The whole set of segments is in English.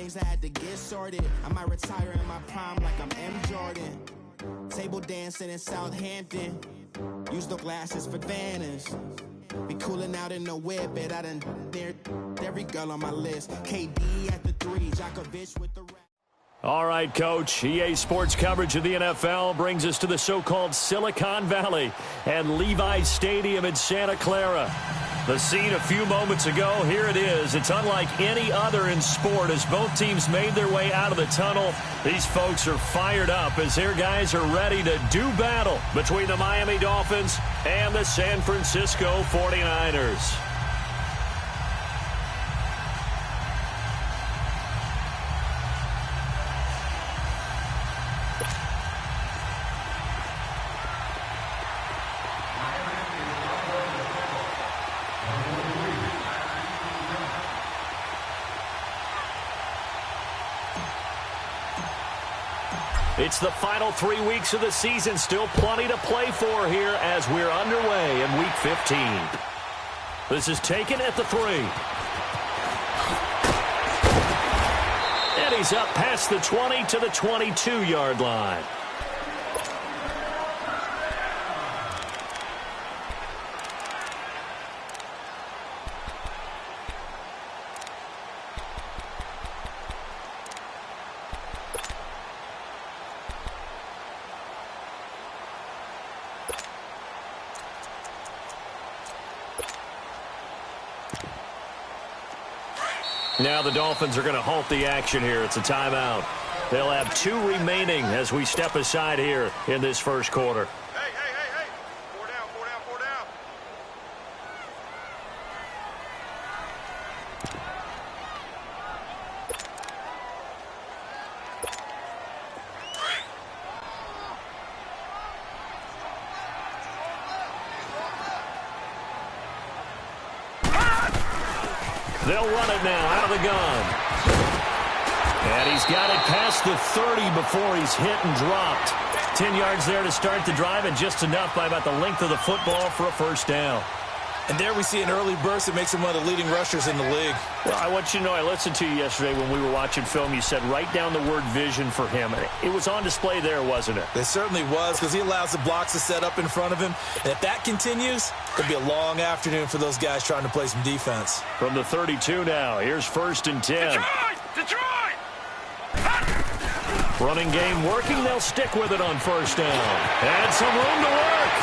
things I had to get sorted. I might retire in my prime like I'm M. Jordan. Table dancing in Southampton. Use the glasses for advantage. Be cooling out in the whip, but I done there every girl on my list. KD at the 3, Djokovic with the rap. All right, Coach. EA Sports coverage of the NFL brings us to the so-called Silicon Valley and Levi's Stadium in Santa Clara. The scene a few moments ago, here it is. It's unlike any other in sport as both teams made their way out of the tunnel. These folks are fired up as their guys are ready to do battle between the Miami Dolphins and the San Francisco 49ers. It's the final 3 weeks of the season. Still plenty to play for here as we're underway in Week 15. This is taken at the 3. And he's up past the 20 to the 22-yard line. Now the Dolphins are going to halt the action here. It's a timeout. They'll have 2 remaining as we step aside here in this first quarter. Hey. 4 down. They'll run it now out of the gun. And he's got it past the 30 before he's hit and dropped. 10 yards there to start the drive, and just enough by about the length of the football for a first down. And there we see an early burst that makes him one of the leading rushers in the league. Well, I want you to know, I listened to you yesterday when we were watching film. You said write down the word vision for him. It was on display there, wasn't it? It certainly was, because he allows the blocks to set up in front of him. And if that continues, it'll be a long afternoon for those guys trying to play some defense. From the 32 now, here's 1st and 10. Detroit! Running game working. They'll stick with it on first down. And some room to work.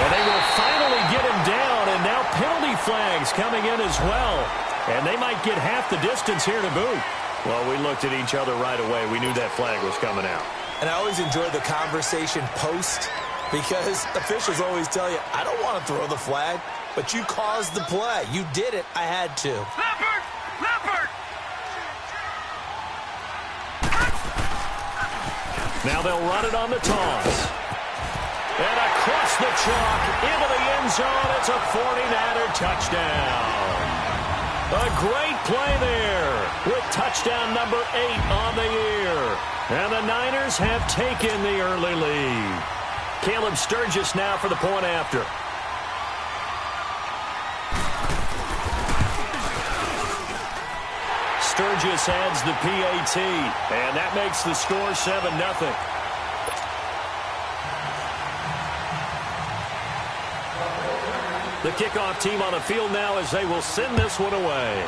And they will finally get him down, and now penalty flags coming in as well. And they might get half the distance here to boot. Well, we looked at each other right away. We knew that flag was coming out. And I always enjoy the conversation post, because officials always tell you, I don't want to throw the flag, but you caused the play. You did it. I had to. Leopard! Now they'll run it on the toss. And across the chalk, into the end zone, it's a 49er touchdown. A great play there with touchdown number 8 on the year. And the Niners have taken the early lead. Caleb Sturgis now for the point after. Sturgis adds the PAT, and that makes the score 7-0. The kickoff team on the field now as they will send this one away.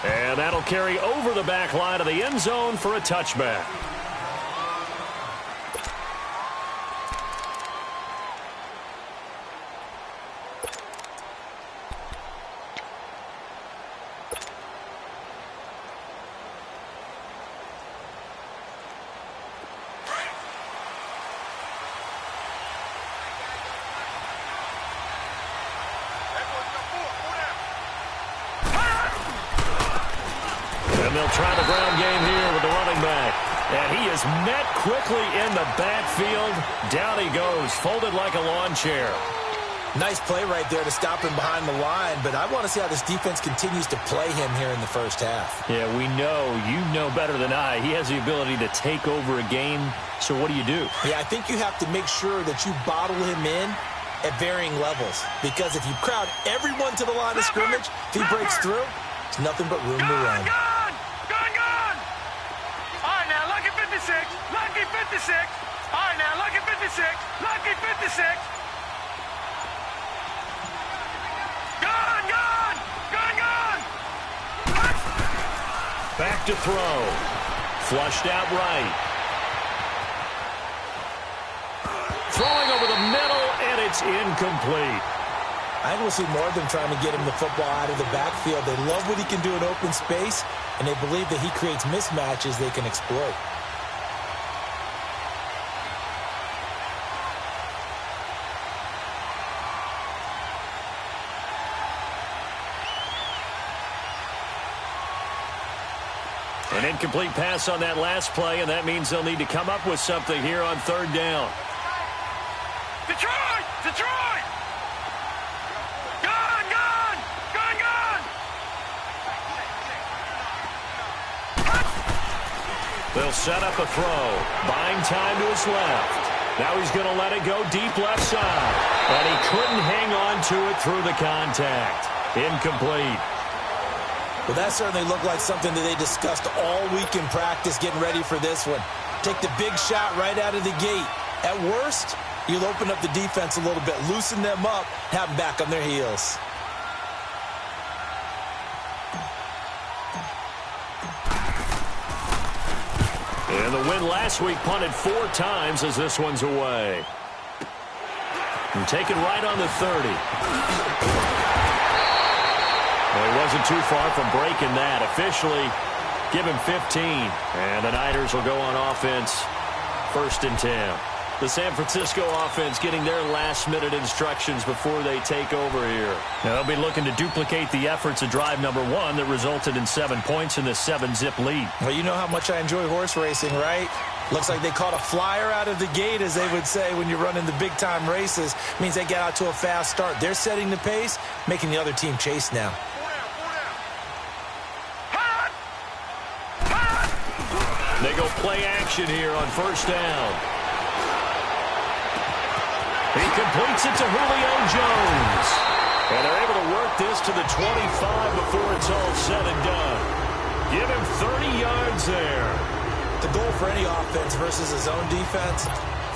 And that'll carry over the back line of the end zone for a touchback. They'll try the ground game here with the running back. And he is met quickly in the backfield. Down he goes, folded like a lawn chair. Nice play right there to stop him behind the line, but I want to see how this defense continues to play him here in the first half. Yeah, we know. You know better than I. He has the ability to take over a game, so what do you do? Yeah, I think you have to make sure that you bottle him in at varying levels. Because if you crowd everyone to the line of scrimmage, if he breaks through, there's nothing but room to run. Gone! All right, now, lucky 56. Lucky 56. All right, now, lucky 56. Lucky 56. Gone! Back to throw. Flushed out right. Throwing over the middle, and it's incomplete. I think we'll see more of them trying to get him the football out of the backfield. They love what he can do in open space, and they believe that he creates mismatches they can exploit. An incomplete pass on that last play, and that means they'll need to come up with something here on third down. Detroit! Gone! They'll set up a throw. Buying time to his left. Now he's going to let it go deep left side. And he couldn't hang on to it through the contact. Incomplete. Well, that certainly looked like something that they discussed all week in practice getting ready for this one. Take the big shot right out of the gate. At worst, you'll open up the defense a little bit, loosen them up, have them back on their heels. And the win last week punted 4 times as this one's away. And taken right on the 30. Well, he wasn't too far from breaking that. Officially, give him 15. And the Niners will go on offense, 1st and 10. The San Francisco offense getting their last-minute instructions before they take over here. Now, they'll be looking to duplicate the efforts of drive number 1 that resulted in 7 points in this 7-zip lead. Well, you know how much I enjoy horse racing, right? Looks like they caught a flyer out of the gate, as they would say when you're running the big-time races. Means they get out to a fast start. They're setting the pace, making the other team chase now. They go play action here on 1st down. He completes it to Julio Jones. And they're able to work this to the 25 before it's all said and done. Give him 30 yards there. The goal for any offense versus his own defense,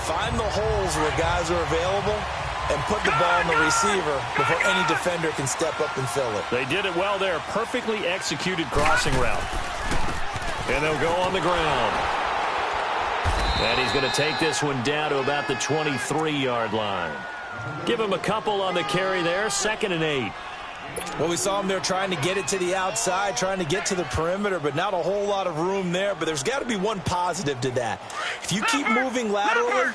find the holes where guys are available and put the ball in the receiver before any defender can step up and fill it. They did it well there. Perfectly executed crossing route. And they'll go on the ground. And he's going to take this one down to about the 23-yard line. Give him a couple on the carry there. 2nd and 8. Well, we saw him there trying to get it to the outside, trying to get to the perimeter, but not a whole lot of room there. But there's got to be one positive to that. If you keep moving laterally,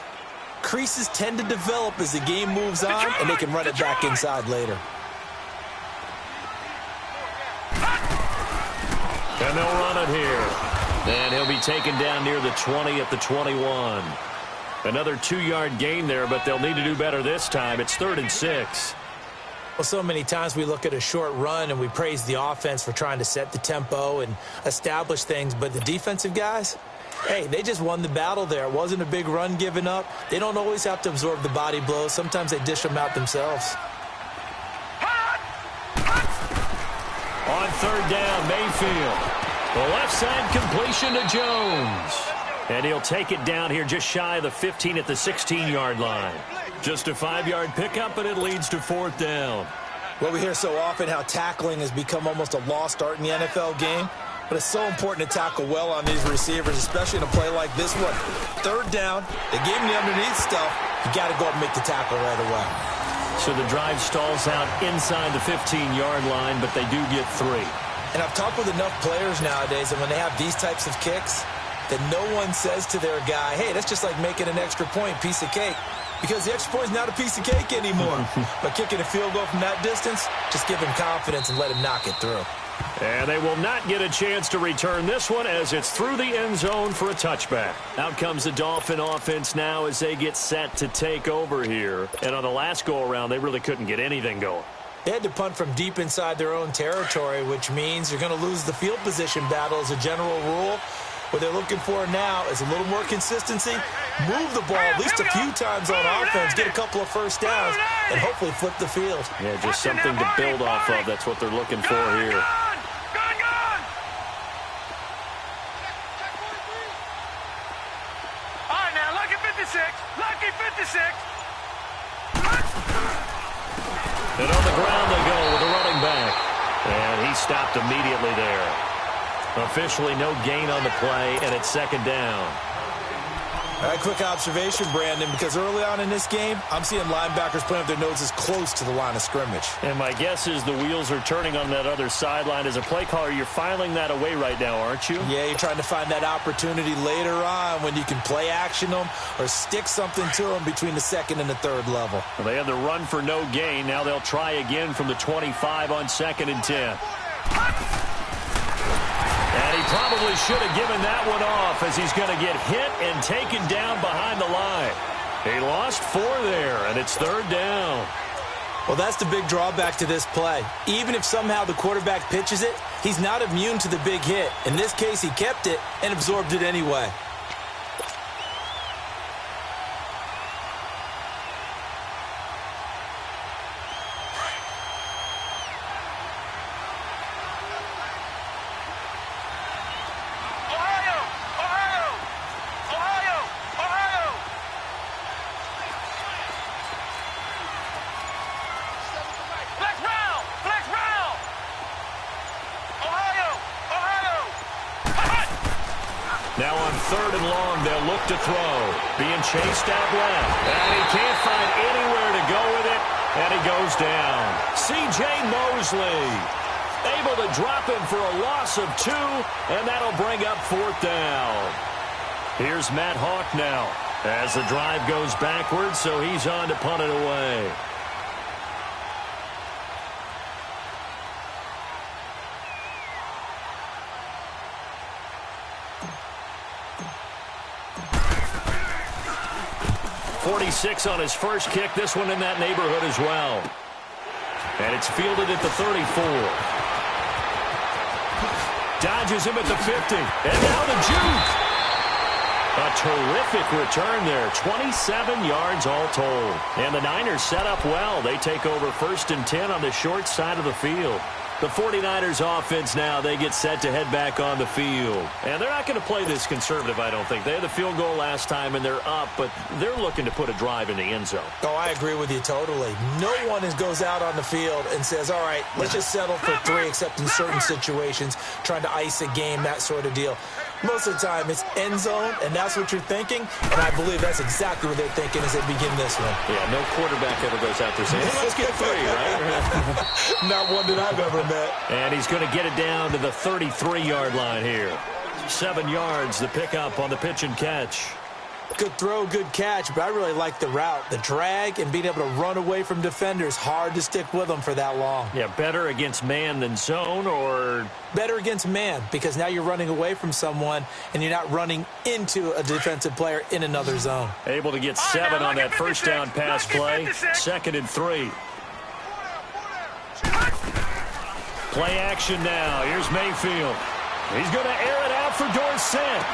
creases tend to develop as the game moves on, and they can run it back inside later. And they'll run it here. And he'll be taken down near the 20 at the 21. Another 2-yard gain there, but they'll need to do better this time. It's 3rd and 6. Well, so many times we look at a short run and we praise the offense for trying to set the tempo and establish things, but the defensive guys, hey, they just won the battle there. It wasn't a big run given up. They don't always have to absorb the body blows. Sometimes they dish them out themselves. On 3rd down, Mayfield. The left side completion to Jones. And he'll take it down here just shy of the 15 at the 16-yard line. Just a 5-yard pickup, and it leads to 4th down. Well, we hear so often how tackling has become almost a lost art in the NFL game. But it's so important to tackle well on these receivers, especially in a play like this one. 3rd down, they gave him the underneath stuff. You got to go up and make the tackle right away. So the drive stalls out inside the 15-yard line, but they do get 3. And I've talked with enough players nowadays, and when they have these types of kicks, that no one says to their guy, hey, that's just like making an extra point, piece of cake. Because the extra point is not a piece of cake anymore. But kicking a field goal from that distance, just give him confidence and let him knock it through. And they will not get a chance to return this one as it's through the end zone for a touchback. Out comes the Dolphin offense now as they get set to take over here. And on the last go-around, they really couldn't get anything going. They had to punt from deep inside their own territory, which means you're going to lose the field position battle as a general rule. What they're looking for now is a little more consistency move the ball at least a few times on offense, get a couple of first downs, and hopefully flip the field. Yeah, just something to build off of. That's what they're looking for here. All right, now, lucky 56. Lucky 56. And on the ground they go with a running back. And he stopped immediately there. Officially no gain on the play, and it's second down. All right, quick observation, Brandon, because early on in this game, I'm seeing linebackers putting up their noses close to the line of scrimmage. And my guess is the wheels are turning on that other sideline. As a play caller, you're filing that away right now, aren't you? Yeah, you're trying to find that opportunity later on when you can play action them or stick something to them between the second and the third level. Well, they had the run for no gain. Now they'll try again from the 25 on 2nd and 10. And he probably should have given that one off as he's going to get hit and taken down behind the line. He lost 4 there, and it's third down. Well, that's the big drawback to this play. Even if somehow the quarterback pitches it, he's not immune to the big hit. In this case, he kept it and absorbed it anyway. Now on 3rd and long, they'll look to throw. Being chased out left. And he can't find anywhere to go with it. And he goes down. C.J. Mosley able to drop him for a loss of 2. And that'll bring up 4th down. Here's Matt Hawk now as the drive goes backwards, so he's on to punt it away. .46 on his first kick. This one in that neighborhood as well. And it's fielded at the 34. Dodges him at the 50. And now the juke. A terrific return there. 27 yards all told. And the Niners set up well. They take over 1st and 10 on the short side of the field. The 49ers offense now, they get set to head back on the field. And they're not going to play this conservative, I don't think. They had the field goal last time, and they're up, but they're looking to put a drive in the end zone. Oh, I agree with you totally. No one goes out on the field and says, all right, let's just settle for 3, except in certain situations, trying to ice a game, that sort of deal. Most of the time, it's end zone, and that's what you're thinking, and I believe that's exactly what they're thinking as they begin this one. Yeah, no quarterback ever goes out there saying, hey, let's get 3, right? Not one that I've ever met. And he's going to get it down to the 33-yard line here. 7 yards, the pickup on the pitch and catch. Good throw, good catch, but I really like the route. The drag and being able to run away from defenders. Hard to stick with them for that long. Yeah, better against man than zone, or? Better against man, because now you're running away from someone and you're not running into a defensive player in another zone. Able to get 7 on that first down pass play. 2nd and 3. Play action now. Here's Mayfield. He's going to air it out for Dorsett.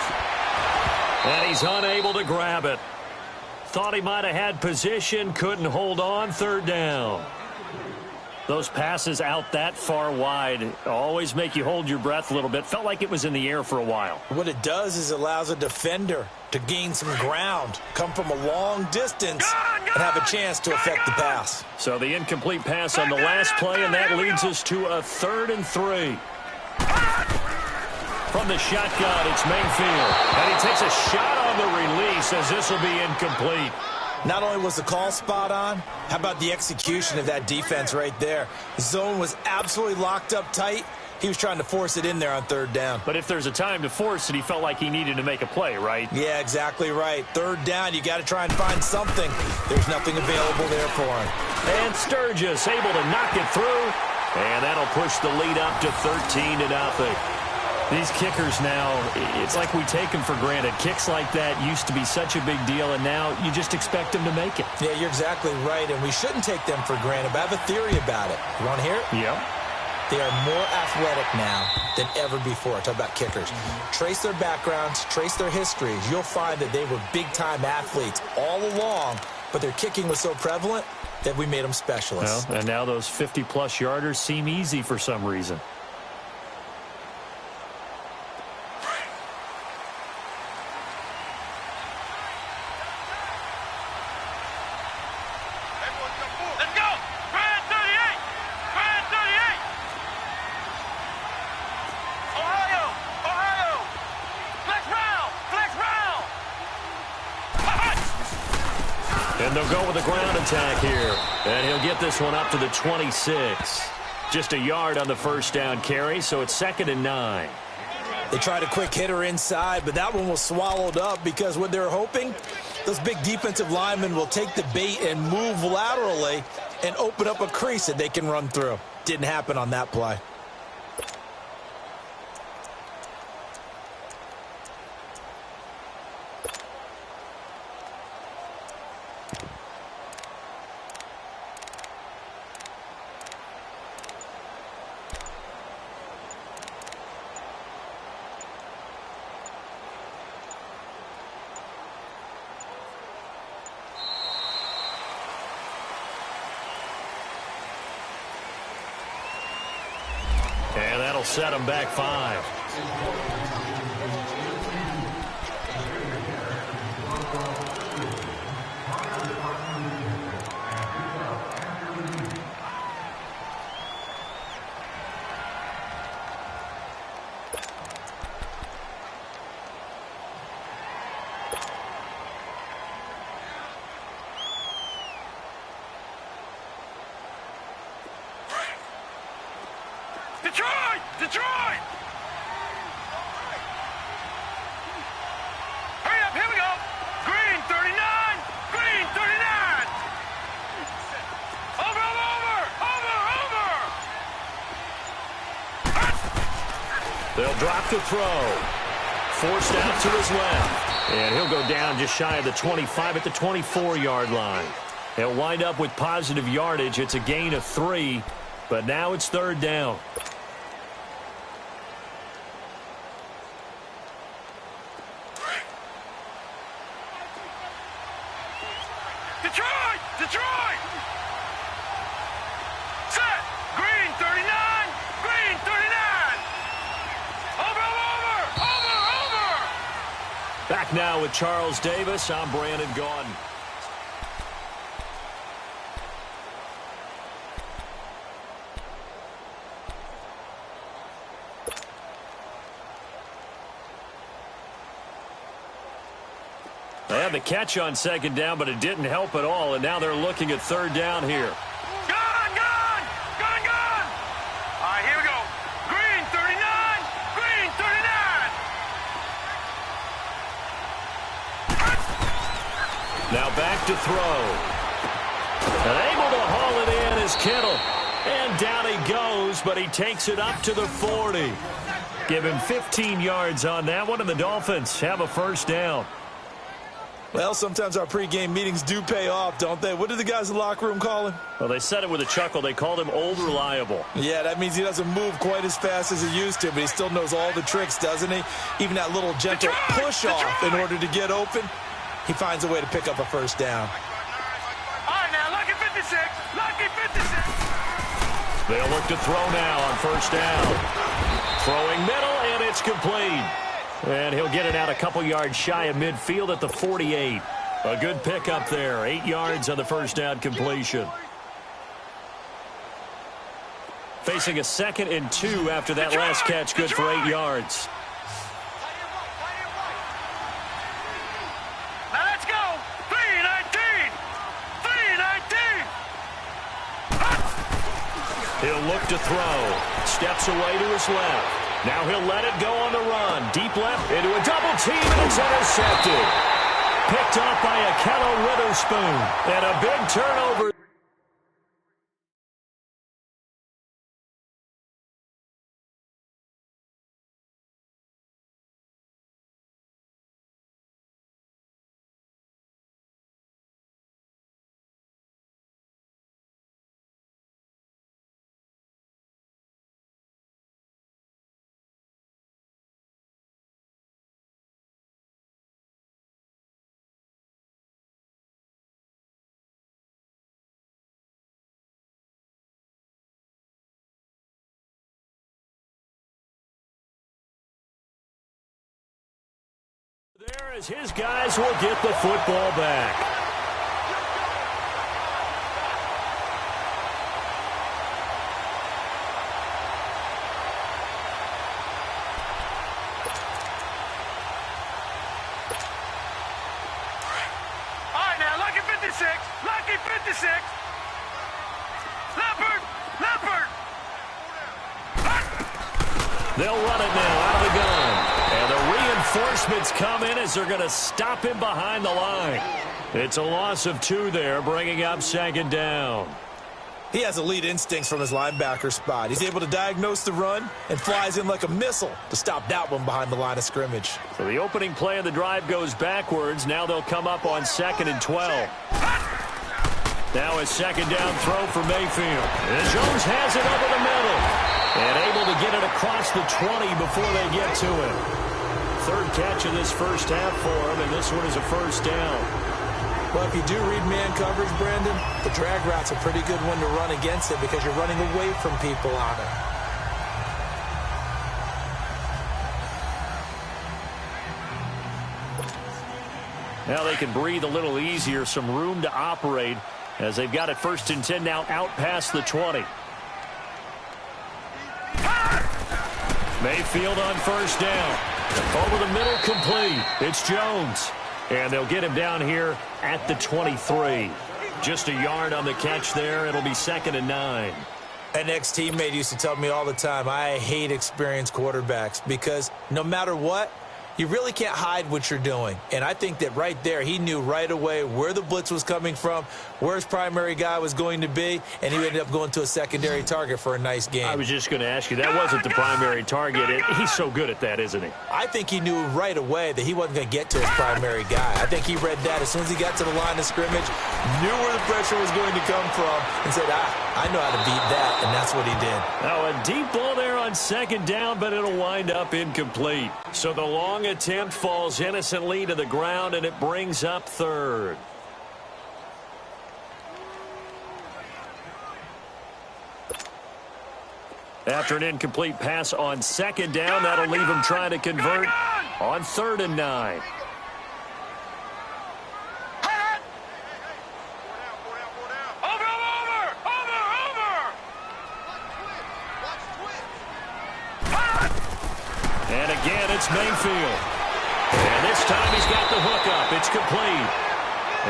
And he's unable to grab it. Thought he might have had position, couldn't hold on. 3rd down. Those passes out that far wide always make you hold your breath a little bit. Felt like it was in the air for a while. What it does is it allows a defender to gain some ground, come from a long distance, and have a chance to affect the pass. So the incomplete pass on the last play, and that leads us to a 3rd and 3. From the shotgun, it's Mayfield. And he takes a shot on the release as this will be incomplete. Not only was the call spot on, how about the execution of that defense right there? The zone was absolutely locked up tight. He was trying to force it in there on 3rd down. But if there's a time to force it, he felt like he needed to make a play, right? Yeah, exactly right. 3rd down, you got to try and find something. There's nothing available there for him. And Sturgis able to knock it through. And that'll push the lead up to 13-0. These kickers now, it's like we take them for granted. Kicks like that used to be such a big deal, and now you just expect them to make it. Yeah, you're exactly right, and we shouldn't take them for granted, but I have a theory about it. You want to hear it? Yeah. They are more athletic now than ever before. Talk about kickers. Trace their backgrounds, trace their histories. You'll find that they were big-time athletes all along, but their kicking was so prevalent that we made them specialists. Well, and now those 50-plus yarders seem easy for some reason. Let's go! Grand 38! Grand 38! Ohio! Ohio! Flex round! Flex round! And they'll go with the ground attack here. And he'll get this one up to the 26. Just a yard on the first down carry, so it's 2nd and 9. They tried a quick hitter inside, but that one was swallowed up because what they're hoping, those big defensive linemen will take the bait and move laterally and open up a crease that they can run through. Didn't happen on that play. And that'll set him back 5. Detroit! Detroit! Hurry up, here we go! Green 39! Green 39! Over, over, over, over! They'll drop the throw. Forced out to his left. And he'll go down just shy of the 25 at the 24-yard line. He'll wind up with positive yardage. It's a gain of 3, but now it's 3rd down. Detroit! Detroit! Set! Green 39! Green 39! Over, over, over, over! Back now with Charles Davis. I'm Brandon Gaudin. They had the catch on 2nd down, but it didn't help at all, and now they're looking at 3rd down here. Gone, gone! Gone, gone! All right, here we go. Green 39! Green 39! Now back to throw. And able to haul it in is Kittle. And down he goes, but he takes it up to the 40. Give him 15 yards on that one, and the Dolphins have a 1st down. Well, sometimes our pregame meetings do pay off, don't they? What did the guys in the locker room call him? Well, they said it with a chuckle. They called him Old Reliable. Yeah, that means he doesn't move quite as fast as he used to, but he still knows all the tricks, doesn't he? Even that little gentle push-off in order to get open, he finds a way to pick up a 1st down. All right, now, lucky 56! Lucky 56! They'll look to throw now on 1st down. Throwing middle, and it's complete. And he'll get it out a couple yards shy of midfield at the 48. A good pickup there. 8 yards on the 1st down completion. Facing a 2nd and 2 after that last catch, good for 8 yards. Now let's go! 319! 319! He'll look to throw. Steps away to his left. Now he'll let it go on the run. Deep left into a double team, and it's intercepted. Picked off by Akello Witherspoon. And a big turnover. As his guys will get the football back. All right, now, lucky 56. Lucky 56. Leopard. Leopard. They'll run it now out of the gun. And the reinforcements come in as they're going to stop him behind the line. It's a loss of 2 there, bringing up 2nd down. He has elite instincts from his linebacker spot. He's able to diagnose the run and flies in like a missile to stop that one behind the line of scrimmage. So the opening play of the drive goes backwards. Now they'll come up on 2nd and 12. Now a 2nd down throw for Mayfield. And Jones has it over the middle. And able to get it across the 20 before they get to it. 3rd catch of this first half for him, and this one is a 1st down. Well, if you do read man coverage, Brandon, the drag route's a pretty good one to run against it because you're running away from people on it. Now they can breathe a little easier, some room to operate as they've got it 1st and 10 now out past the 20. Mayfield on 1st down. Over the middle, complete. It's Jones. And they'll get him down here at the 23. Just a yard on the catch there. It'll be 2nd and 9. An ex-teammate used to tell me all the time, I hate experienced quarterbacks because no matter what, you really can't hide what you're doing. And I think that right there, he knew right away where the blitz was coming from, where his primary guy was going to be, and he ended up going to a secondary target for a nice game. I was just going to ask you, that wasn't the primary target. He's so good at that, isn't he? I think he knew right away that he wasn't going to get to his primary guy. I think he read that as soon as he got to the line of scrimmage, knew where the pressure was going to come from, and said, I know how to beat that, and that's what he did. Now a deep ball there on 2nd down, but it'll wind up incomplete. So the long attempt falls innocently to the ground, and it brings up 3rd. After an incomplete pass on 2nd down, that'll leave him trying to convert on 3rd and 9. And again, it's Mayfield. And this time he's got the hook up. It's complete.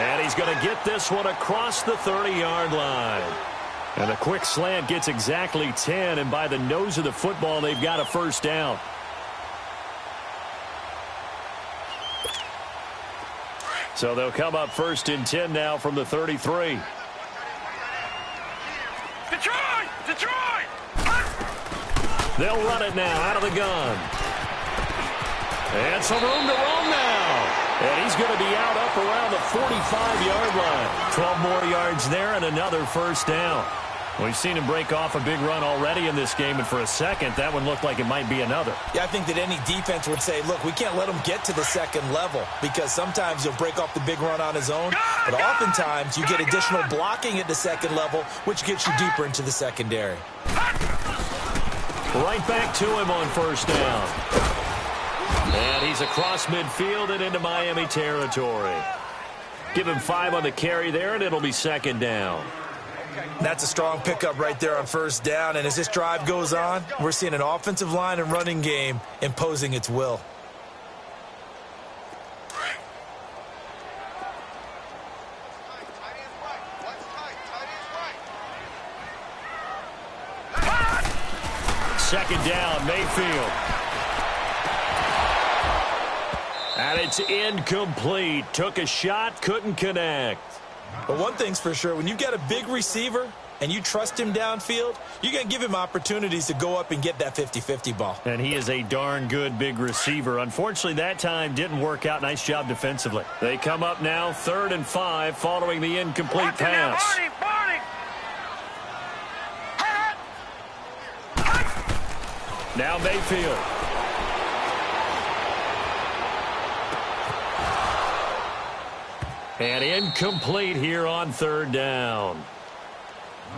And he's going to get this one across the 30-yard line. And a quick slant gets exactly 10, and by the nose of the football, they've got a 1st down. So they'll come up 1st and 10 now from the 33. Detroit! Detroit! They'll run it now out of the gun. And some room to roam now. And he's going to be out up around the 45-yard line. 12 more yards there and another 1st down. We've seen him break off a big run already in this game, and for a second, that one looked like it might be another. Yeah, I think that any defense would say, look, we can't let him get to the 2nd level because sometimes he'll break off the big run on his own, but oftentimes you get additional blocking at the 2nd level, which gets you deeper into the secondary. Right back to him on 1st down. And he's across midfield and into Miami territory. Give him 5 on the carry there, and it'll be 2nd down. That's a strong pickup right there on 1st down, and as this drive goes on, we're seeing an offensive line and running game imposing its will. Second down, Mayfield. And it's incomplete. Took a shot, couldn't connect. But one thing's for sure, when you've got a big receiver and you trust him downfield, you're going to give him opportunities to go up and get that 50-50 ball. And he is a darn good big receiver. Unfortunately, that time didn't work out. Nice job defensively. They come up now 3rd and 5 following the incomplete pass. Now Mayfield. And incomplete here on 3rd down.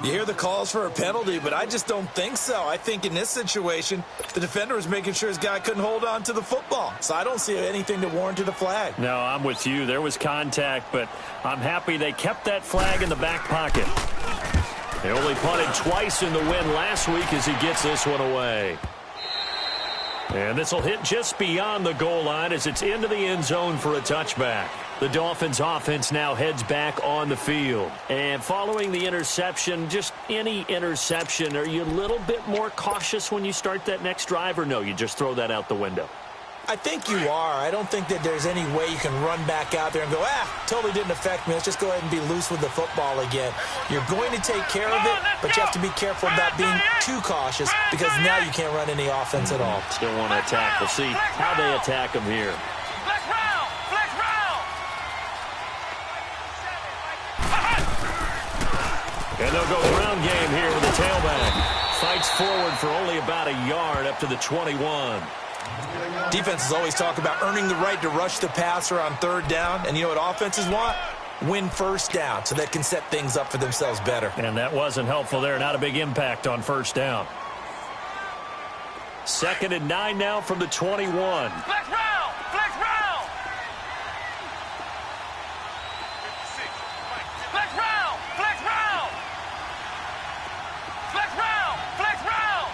You hear the calls for a penalty, but I just don't think so. I think in this situation, the defender was making sure his guy couldn't hold on to the football. So I don't see anything that warranted a flag. No, I'm with you. There was contact, but I'm happy they kept that flag in the back pocket. They only punted twice in the win last week as he gets this one away. And this will hit just beyond the goal line as it's into the end zone for a touchback. The Dolphins offense now heads back on the field. And following the interception, just any interception, are you a little bit more cautious when you start that next drive, or no, you just throw that out the window? I think you are. I don't think that there's any way you can run back out there and go, totally didn't affect me. Let's just go ahead and be loose with the football again. You're going to take care of it, but you have to be careful about being too cautious because now you can't run any offense at all. Still want to attack. We'll see how they attack them here. And they'll go ground game here with the tailback. Fights forward for only about a yard up to the 21. Defenses always talk about earning the right to rush the passer on third down. And you know what offenses want? Win first down so they can set things up for themselves better. And that wasn't helpful there. Not a big impact on first down. 2nd and 9 now from the 21. Flex round! Flex round! Flex round! Flex round! Flex round! Flex round!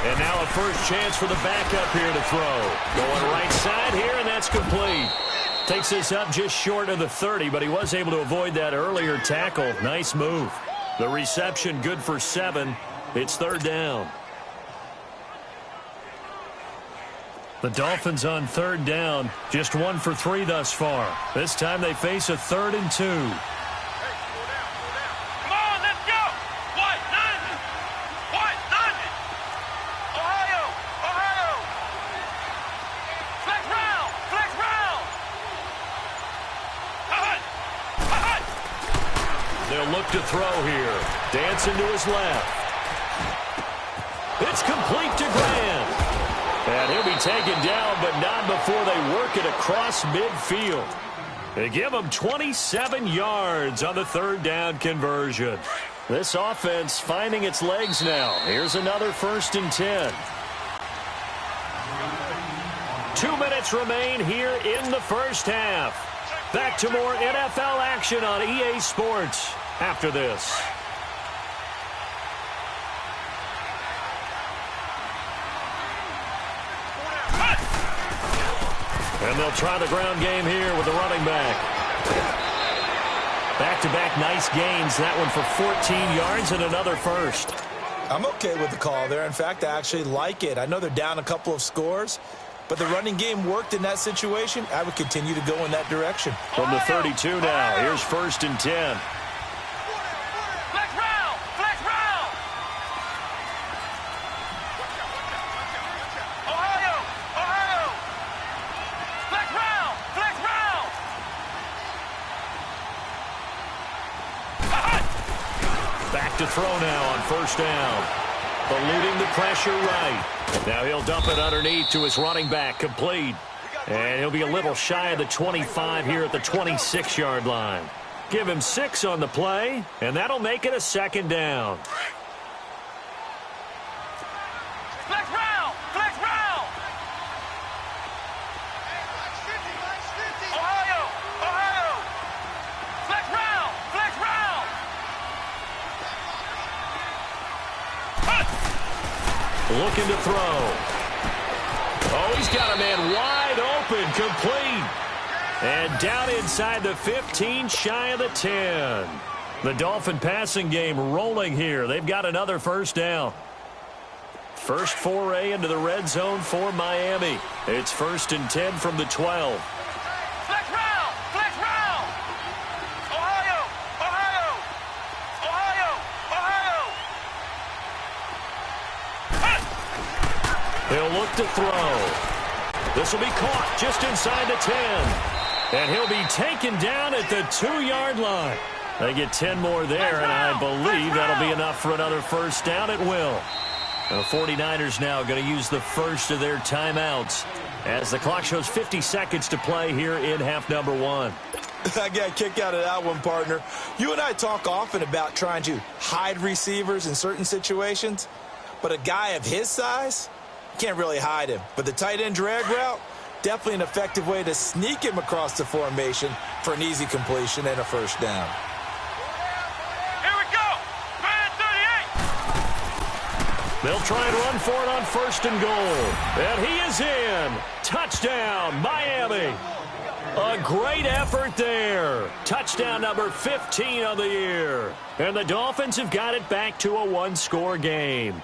And now a first chance for the backup here to throw. Going right side here, and that's complete. Takes this up just short of the 30, but he was able to avoid that earlier tackle. Nice move. The reception good for 7. It's 3rd down. The Dolphins on 3rd down, just 1 for 3 thus far. This time they face a 3rd and 2. Come on, let's go! White, 90! White, 90! Ohio! Ohio! Flex round! Flex round! They'll look to throw here. Dancing to his left. It's complete to Grant. And he'll be taken down, but not before they work it across midfield. They give him 27 yards on the 3rd down conversion. This offense finding its legs now. Here's another 1st and 10. 2 minutes remain here in the first half. Back to more NFL action on EA Sports after this. And they'll try the ground game here with the running back. Back-to-back nice gains. That one for 14 yards and another first. I'm okay with the call there. In fact, I actually like it. I know they're down a couple of scores, but the running game worked in that situation. I would continue to go in that direction. From the 32 now, here's 1st and 10. Flex round! Flex round! Ohio! Ohio! Flex round! Flex round! Back to throw now on 1st down. Eluding the pressure right. Now he'll dump it underneath to his running back, complete. And he'll be a little shy of the 25 here at the 26-yard line. Give him 6 on the play, and that'll make it a 2nd down. Flex round! Flex round! Ohio! Ohio! Flex round! Flex round! Looking to throw. Oh, he's got a man wide open, complete. And down inside the 15, shy of the 10. The Dolphin passing game rolling here. They've got another 1st down. First foray into the red zone for Miami. It's 1st and 10 from the 12. Flex round! Flex round! Ohio! Ohio! Ohio! Ohio! He'll look to throw. This will be caught just inside the 10. And he'll be taken down at the 2-yard line. They get 10 more there, and I believe that'll be enough for another 1st down. It will. The 49ers now going to use the first of their timeouts as the clock shows 50 seconds to play here in half number one. I got a kick out of that one, partner. You and I talk often about trying to hide receivers in certain situations, but a guy of his size, can't really hide him. But the tight end drag route, definitely an effective way to sneak him across the formation for an easy completion and a first down. They'll try and run for it on first and goal. And he is in. Touchdown, Miami. A great effort there. Touchdown number 15 of the year. And the Dolphins have got it back to a one-score game.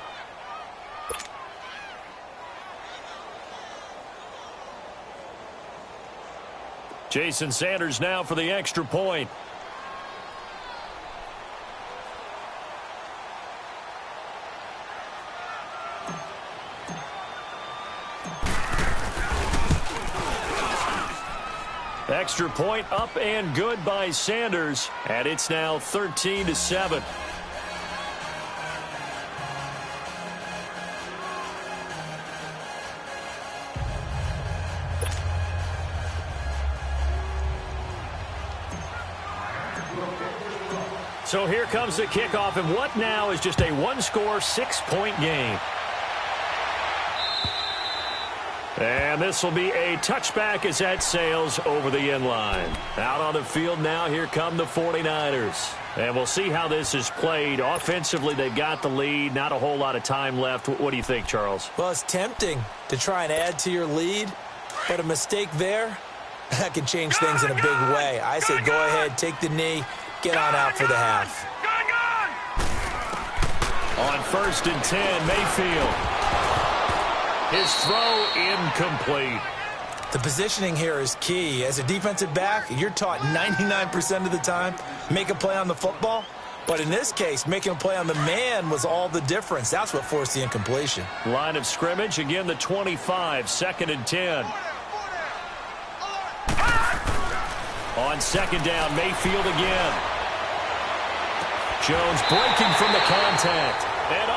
Jason Sanders now for the extra point. Extra point up and good by Sanders, and it's now 13-7. So here comes the kickoff, and what now is just a one-score, six-point game. And this will be a touchback as that sails over the end line. Out on the field now, here come the 49ers. And we'll see how this is played. Offensively, they've got the lead. Not a whole lot of time left. What do you think, Charles? Well, it's tempting to try and add to your lead, but a mistake there, that can change things in a big way. I say go ahead, take the knee, get on out for the half. On first and 10, Mayfield. His throw incomplete. The positioning here is key. As a defensive back, you're taught 99% of the time, make a play on the football. But in this case, making a play on the man was all the difference. That's what forced the incompletion. Line of scrimmage, again the 25, second and 10. On second down, Mayfield again. Jones breaking from the contact. And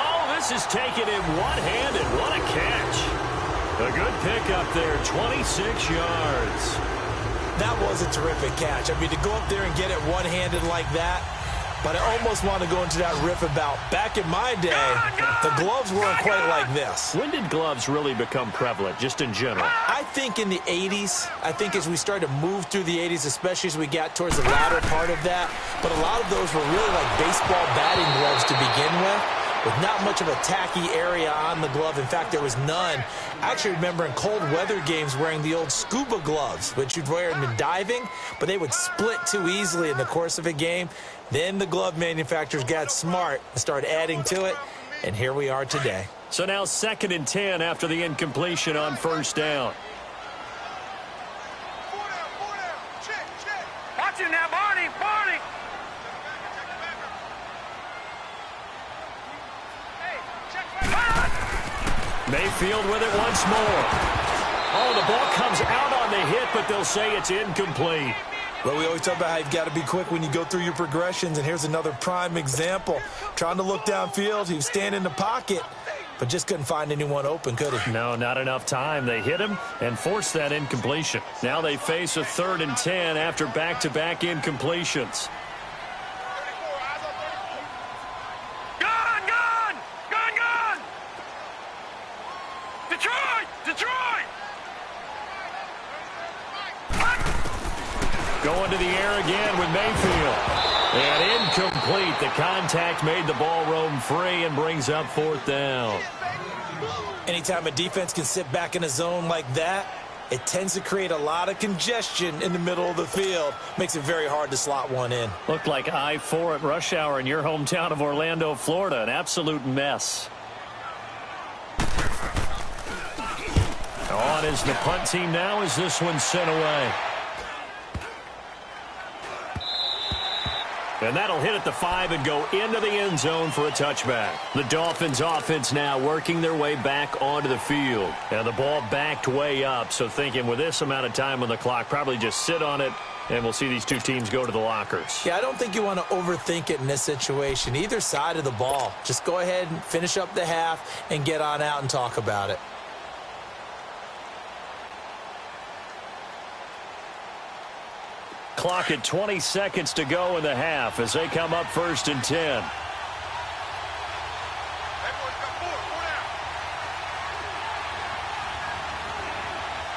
this is taken in one-handed. What a catch. A good pickup there, 26 yards. That was a terrific catch. I mean, to go up there and get it one-handed like that, but I almost want to go into that riff about back in my day, the gloves weren't quite like this. When did gloves really become prevalent, just in general? I think in the 80s. I think as we started to move through the 80s, especially as we got towards the latter part of that. But a lot of those were really like baseball batting gloves to begin with not much of a tacky area on the glove. In fact, there was none. I actually remember in cold weather games wearing the old scuba gloves, which you'd wear in the diving, but they would split too easily in the course of a game. Then the glove manufacturers got smart and started adding to it, and here we are today. So now second and 10 after the incompletion on first down. Watch it now, Barney, Barney. Mayfield with it once more. Oh, the ball comes out on the hit, but they'll say it's incomplete. Well, we always talk about how you've got to be quick when you go through your progressions, and here's another prime example. Trying to look downfield, he was standing in the pocket, but just couldn't find anyone open, could he? No, not enough time. They hit him and forced that incompletion. Now they face a 3rd and 10 after back-to-back incompletions. Going to the air again with Mayfield. And incomplete. The contact made the ball roam free and brings up 4th down. Anytime a defense can sit back in a zone like that, it tends to create a lot of congestion in the middle of the field. Makes it very hard to slot one in. Looked like I-4 at rush hour in your hometown of Orlando, Florida. An absolute mess. On is the punt team now as this one's sent away. And that'll hit at the 5 and go into the end zone for a touchback. The Dolphins offense now working their way back onto the field. And the ball backed way up, so thinking with this amount of time on the clock, probably just sit on it, and we'll see these two teams go to the lockers. Yeah, I don't think you want to overthink it in this situation. Either side of the ball. Just go ahead and finish up the half and get on out and talk about it. Clock at 20 seconds to go in the half as they come up 1st and 10. Hey, boys, got four down.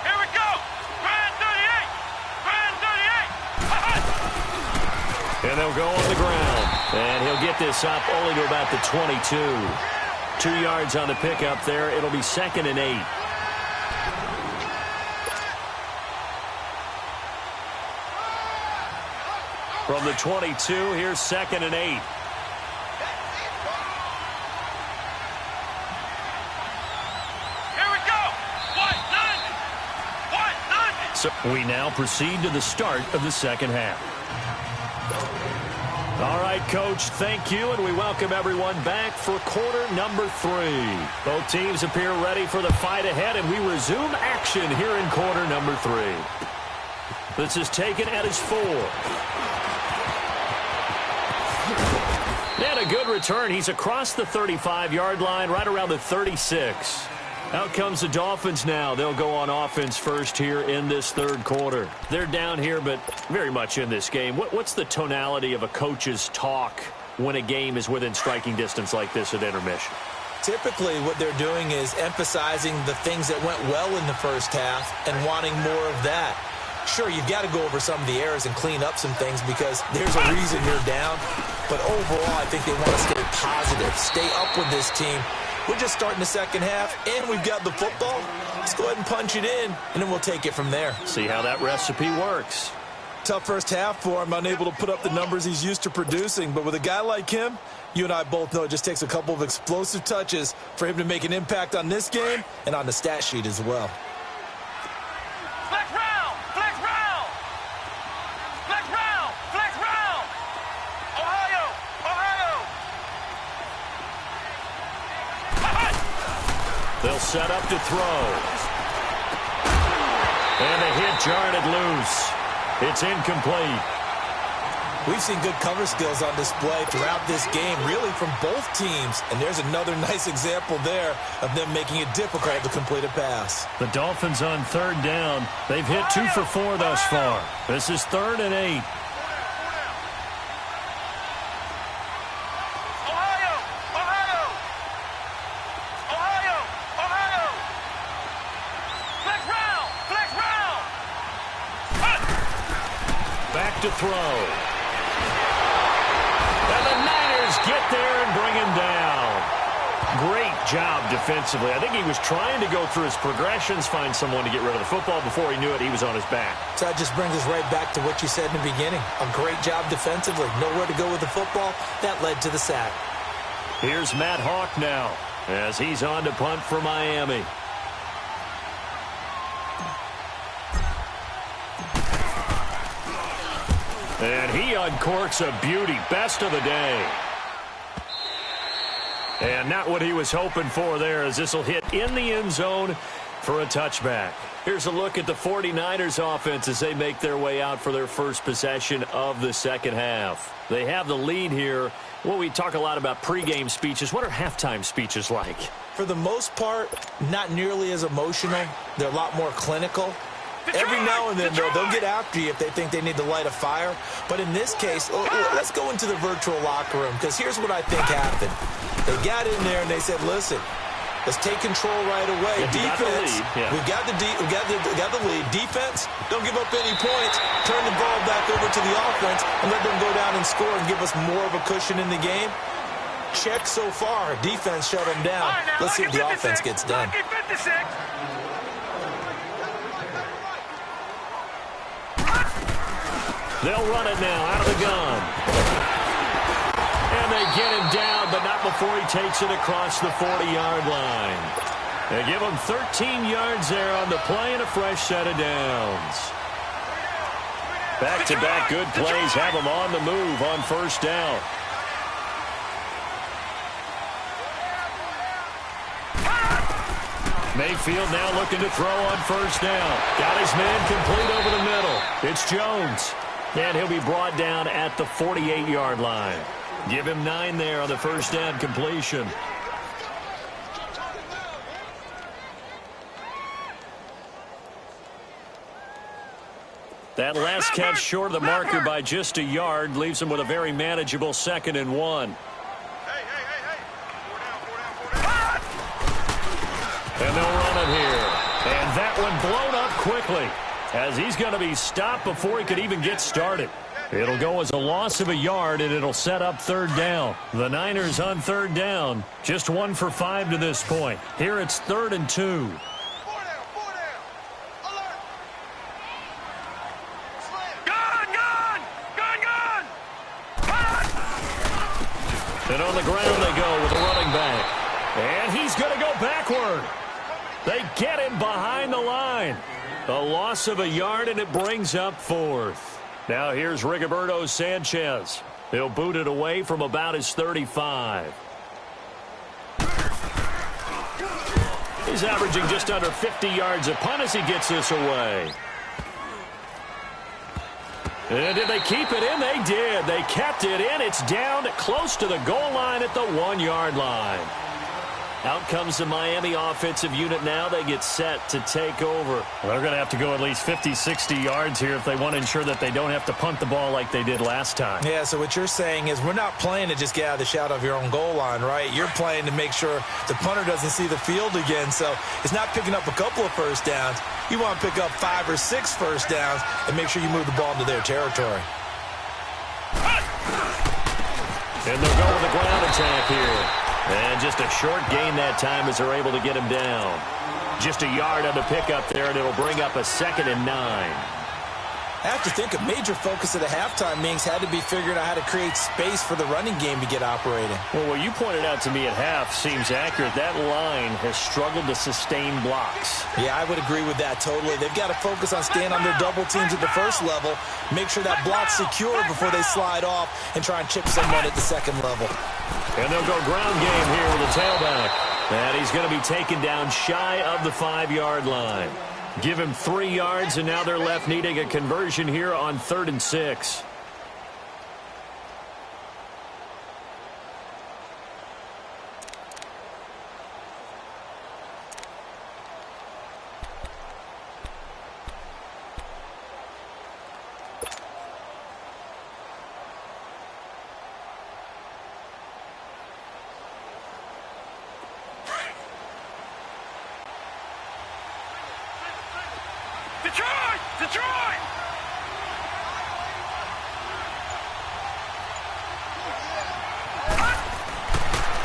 Here we go. Grand 38. Grand 38. And they'll go on the ground. And he'll get this up only to about the 22. 2 yards on the pickup there. It'll be 2nd and 8. From the 22, here's 2nd and 8. Here we go. So we now proceed to the start of the second half. All right, Coach, thank you, and we welcome everyone back for quarter number 3. Both teams appear ready for the fight ahead, and we resume action here in quarter number 3. This is taken at his 4. And a good return. He's across the 35-yard line, right around the 36. Out comes the Dolphins now. They'll go on offense first here in this third quarter. They're down here, but very much in this game. What's the tonality of a coach's talk when a game is within striking distance like this at intermission? Typically, what they're doing is emphasizing the things that went well in the first half and wanting more of that. Sure, you've got to go over some of the errors and clean up some things because there's a reason you're down. But overall, I think they want to stay positive, stay up with this team. We're just starting the second half, and we've got the football. Let's go ahead and punch it in, and then we'll take it from there. See how that recipe works. Tough first half for him, unable to put up the numbers he's used to producing. But with a guy like him, you and I both know it just takes a couple of explosive touches for him to make an impact on this game and on the stat sheet as well. Flex round. Flex round. Flex round. Flex round. Ohio. They'll set up to throw. And the hit jarred it loose. It's incomplete. We've seen good cover skills on display throughout this game, really from both teams. And there's another nice example there of them making it difficult to complete a pass. The Dolphins on 3rd down. They've hit 2 for 4 thus far. This is 3rd and 8. To throw. And the Niners get there and bring him down. Great job defensively. I think he was trying to go through his progressions, find someone to get rid of the football. Before he knew it, he was on his back. So that just brings us right back to what you said in the beginning. A great job defensively. Nowhere to go with the football. That led to the sack. Here's Matt Hawk now as he's on to punt for Miami. And he uncorks a beauty. Best of the day. And not what he was hoping for there, as this will hit in the end zone for a touchback. Here's a look at the 49ers offense as they make their way out for their first possession of the second half. They have the lead here. Well, we talk a lot about pregame speeches. What are halftime speeches like? For the most part, not nearly as emotional. They're a lot more clinical. Every now and then, though, they'll get after you if they think they need to light a fire. But in this case, let's go into the virtual locker room, because here's what I think happened. They got in there and they said, listen, let's take control right away. Defense, we've got the lead. Defense, don't give up any points. Turn the ball back over to the offense and let them go down and score and give us more of a cushion in the game. Check so far. Defense shut them down. Let's see if the offense gets done. They'll run it now out of the gun. And they get him down, but not before he takes it across the 40-yard line. They give him 13 yards there on the play and a fresh set of downs. Back-to-back good plays have them on the move on first down. Mayfield now looking to throw on first down. Got his man complete over the middle. It's Jones. And he'll be brought down at the 48-yard line. Give him 9 there on the first down completion. That last catch short of the marker by just a yard leaves him with a very manageable 2nd and 1. And they'll run it here. And that one blown up quickly as he's going to be stopped before he could even get started. It'll go as a loss of a yard, and it'll set up 3rd down. The Niners on 3rd down, just 1 for 5 to this point. Here it's 3rd and 2. And on the ground they go with a running back. And he's going to go backward. They get him behind the line. A loss of a yard, and it brings up 4th. Now here's Rigoberto Sanchez. He'll boot it away from about his 35. He's averaging just under 50 yards a punt as he gets this away. And did they keep it in? They did. They kept it in. It's down close to the goal line at the 1-yard line. Out comes the Miami offensive unit now. They get set to take over. They're going to have to go at least 50, 60 yards here if they want to ensure that they don't have to punt the ball like they did last time. Yeah, so what you're saying is we're not playing to just get out of the shadow of your own goal line, right? You're playing to make sure the punter doesn't see the field again. So it's not picking up a couple of first downs. You want to pick up 5 or 6 first downs and make sure you move the ball into their territory. And they'll go with the ground attack here. And just a short gain that time as they're able to get him down. Just a yard on the pickup there, and it'll bring up a 2nd and 9. I have to think a major focus of the halftime meetings had to be figuring out how to create space for the running game to get operating. Well, what you pointed out to me at half seems accurate. That line has struggled to sustain blocks. Yeah, I would agree with that totally. They've got to focus on staying on their double teams at the first level, make sure that block's secure before they slide off and try and chip someone at the second level. And they'll go ground game here with a tailback. And he's going to be taken down shy of the 5-yard line. Give him 3 yards, and now they're left needing a conversion here on 3rd and 6. Detroit!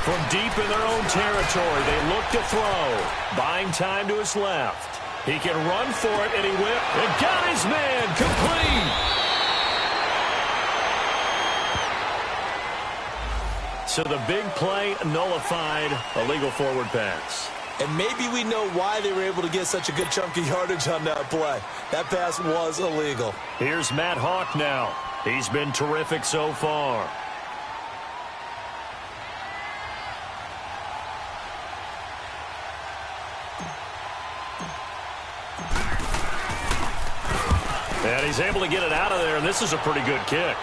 From deep in their own territory, they look to throw. Buying time to his left. He can run for it, and he will. And got his man complete. So the big play nullified, a legal forward pass. And maybe we know why they were able to get such a good chunk of yardage on that play. That pass was illegal. Here's Matt Hawk now. He's been terrific so far. And he's able to get it out of there, and this is a pretty good kick.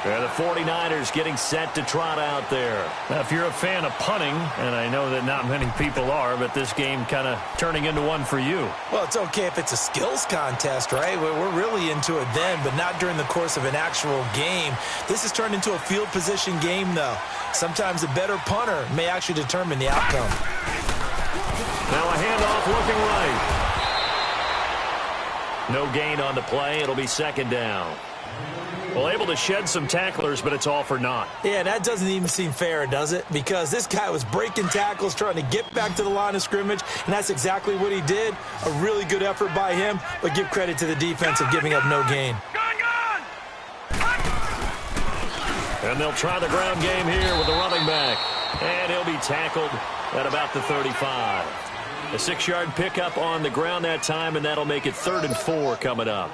And the 49ers getting set to trot out there. Now, if you're a fan of punting, and I know that not many people are, but this game kind of turning into one for you. Well, it's okay if it's a skills contest, right? We're really into it then, but not during the course of an actual game. This has turned into a field position game, though. Sometimes a better punter may actually determine the outcome. Now a handoff looking right. No gain on the play. It'll be 2nd down. Well, able to shed some tacklers, but it's all for naught. Yeah, that doesn't even seem fair, does it? Because this guy was breaking tackles, trying to get back to the line of scrimmage, and that's exactly what he did. A really good effort by him, but give credit to the defense of giving up no gain. And they'll try the ground game here with the running back. And he'll be tackled at about the 35. A 6-yard pickup on the ground that time, and that'll make it 3rd and 4 coming up.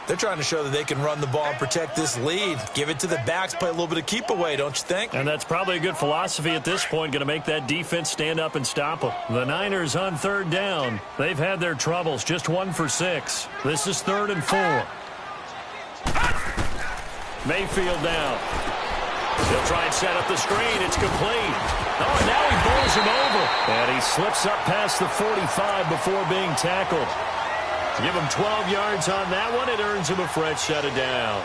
They're trying to show that they can run the ball and protect this lead. Give it to the backs, play a little bit of keep away, don't you think? And that's probably a good philosophy at this point, going to make that defense stand up and stop them. The Niners on 3rd down. They've had their troubles, just 1 for 6. This is 3rd and 4. Mayfield down. He'll try and set up the screen. It's complete. Oh, and now he bowls him over. And he slips up past the 45 before being tackled. Give him 12 yards on that one. It earns him a fresh set of downs.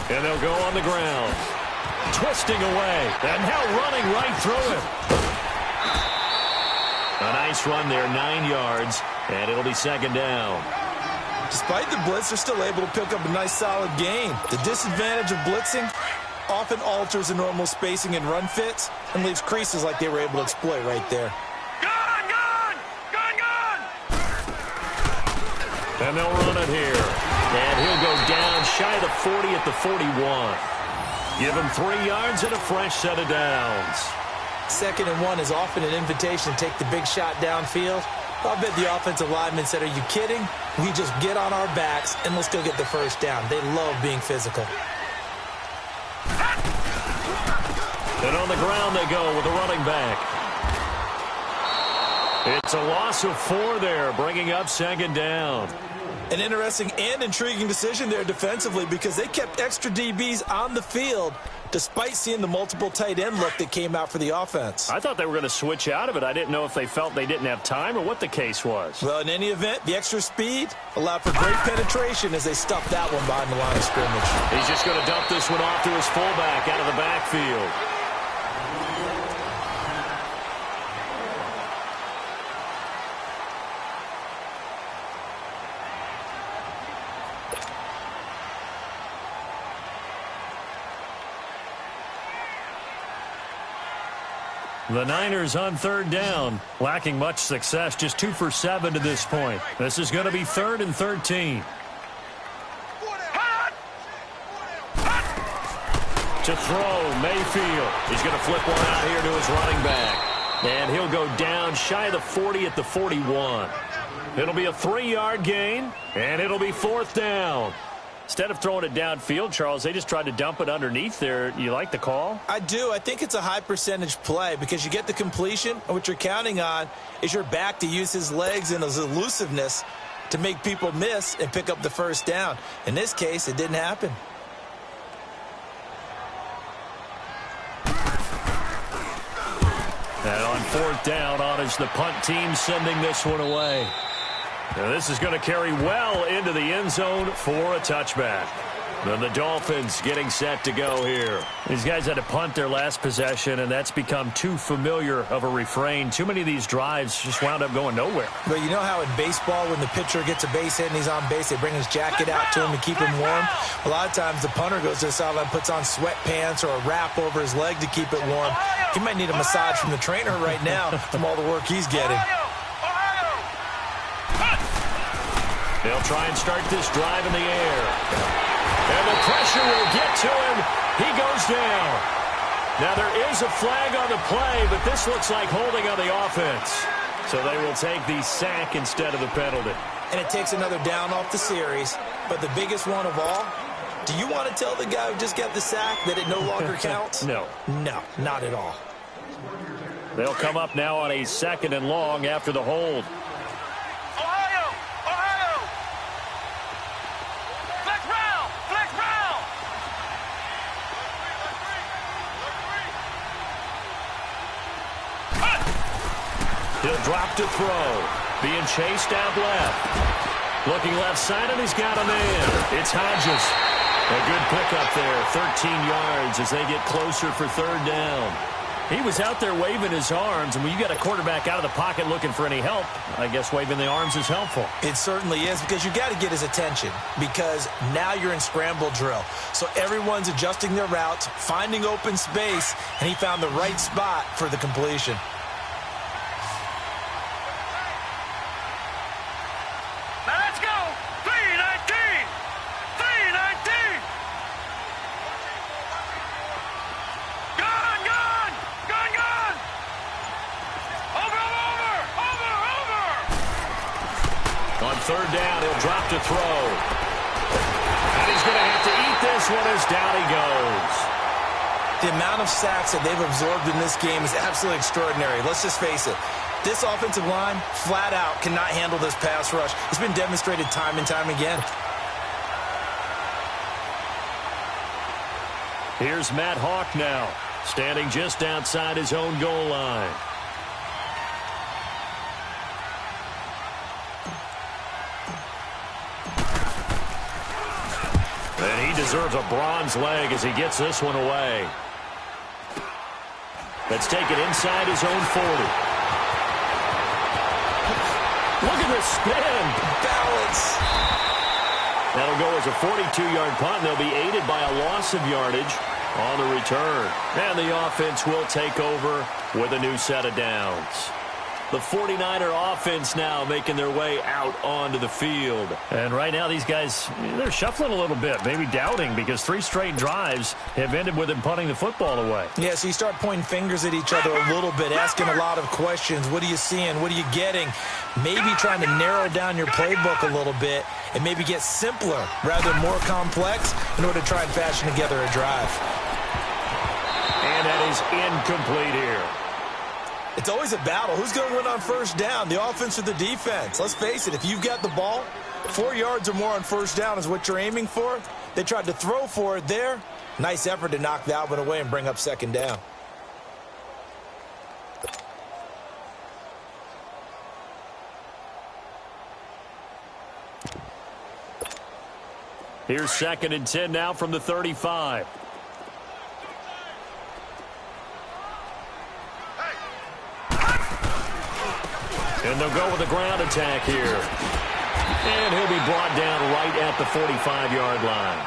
And they'll go on the ground. Twisting away. And now running right through it. A nice run there, 9 yards. And it'll be 2nd down. Despite the blitz, they're still able to pick up a nice solid gain. The disadvantage of blitzing often alters the normal spacing and run fits and leaves creases like they were able to exploit right there. Gun! Gun! Gun! Gun! And they'll run it here. And he'll go down shy of the 40 at the 41. Give him 3 yards and a fresh set of downs. 2nd and 1 is often an invitation to take the big shot downfield. I bet the offensive lineman said, are you kidding? We just get on our backs and let's go get the first down. They love being physical. And on the ground they go with a running back. It's a loss of 4 there, bringing up 2nd down. An interesting and intriguing decision there defensively because they kept extra DBs on the field despite seeing the multiple tight end look that came out for the offense. I thought they were going to switch out of it. I didn't know if they felt they didn't have time or what the case was. Well, in any event, the extra speed allowed for great penetration as they stuffed that one behind the line of scrimmage. He's just going to dump this one off to his fullback out of the backfield. The Niners on 3rd down, lacking much success, just 2 for 7 to this point. This is going to be 3rd and 13. To throw, Mayfield. He's going to flip one out here to his running back. And he'll go down shy of the 40 at the 41. It'll be a 3-yard gain, and it'll be 4th down. Instead of throwing it downfield, Charles, they just tried to dump it underneath there. You like the call? I do. I think it's a high percentage play because you get the completion, and what you're counting on is your back to use his legs and his elusiveness to make people miss and pick up the first down. In this case, it didn't happen. And on 4th down, on is the punt team sending this one away. Now this is going to carry well into the end zone for a touchback. Then the Dolphins getting set to go here. These guys had to punt their last possession, and that's become too familiar of a refrain. Too many of these drives just wound up going nowhere. But you know how in baseball, when the pitcher gets a base hit and he's on base, they bring his jacket out to him to keep him warm? A lot of times the punter goes to the sideline, puts on sweatpants or a wrap over his leg to keep it warm. He might need a massage from the trainer right now from all the work he's getting. They'll try and start this drive in the air. And the pressure will get to him. He goes down. Now there is a flag on the play, but this looks like holding on the offense. So they will take the sack instead of the penalty. And it takes another down off the series. But the biggest one of all, do you want to tell the guy who just got the sack that it no longer counts? No. No, not at all. They'll come up now on a 2nd and long after the hold. He'll drop to throw. Being chased out left. Looking left side, and he's got a man. It's Hodges. A good pickup there. 13 yards as they get closer for 3rd down. He was out there waving his arms, and when you got a quarterback out of the pocket looking for any help, I guess waving the arms is helpful. It certainly is, because you got to get his attention, because now you're in scramble drill. So everyone's adjusting their routes, finding open space, and he found the right spot for the completion. down. He'll drop to throw. And he's going to have to eat this one as down he goes. The amount of sacks that they've absorbed in this game is absolutely extraordinary. Let's just face it. This offensive line, flat out, cannot handle this pass rush. It's been demonstrated time and time again. Here's Matt Hawk now, standing just outside his own goal line. And he deserves a bronze leg as he gets this one away. Let's take it inside his own 40. Look at this spin. Balance. That'll go as a 42-yard punt, and they'll be aided by a loss of yardage on the return. And the offense will take over with a new set of downs. The 49er offense now making their way out onto the field. And right now these guys, they're shuffling a little bit, maybe doubting, because 3 straight drives have ended with them punting the football away. Yeah, so you start pointing fingers at each other a little bit, asking a lot of questions. What are you seeing? What are you getting? Maybe trying to narrow down your playbook a little bit and maybe get simpler rather than more complex in order to try and fashion together a drive. And that is incomplete here. It's always a battle. Who's going to win on first down, the offense or the defense? Let's face it, if you've got the ball, 4 yards or more on first down is what you're aiming for. They tried to throw for it there. Nice effort to knock that one away and bring up second down. Here's 2nd and 10 now from the 35. And they'll go with a ground attack here. And he'll be brought down right at the 45-yard line.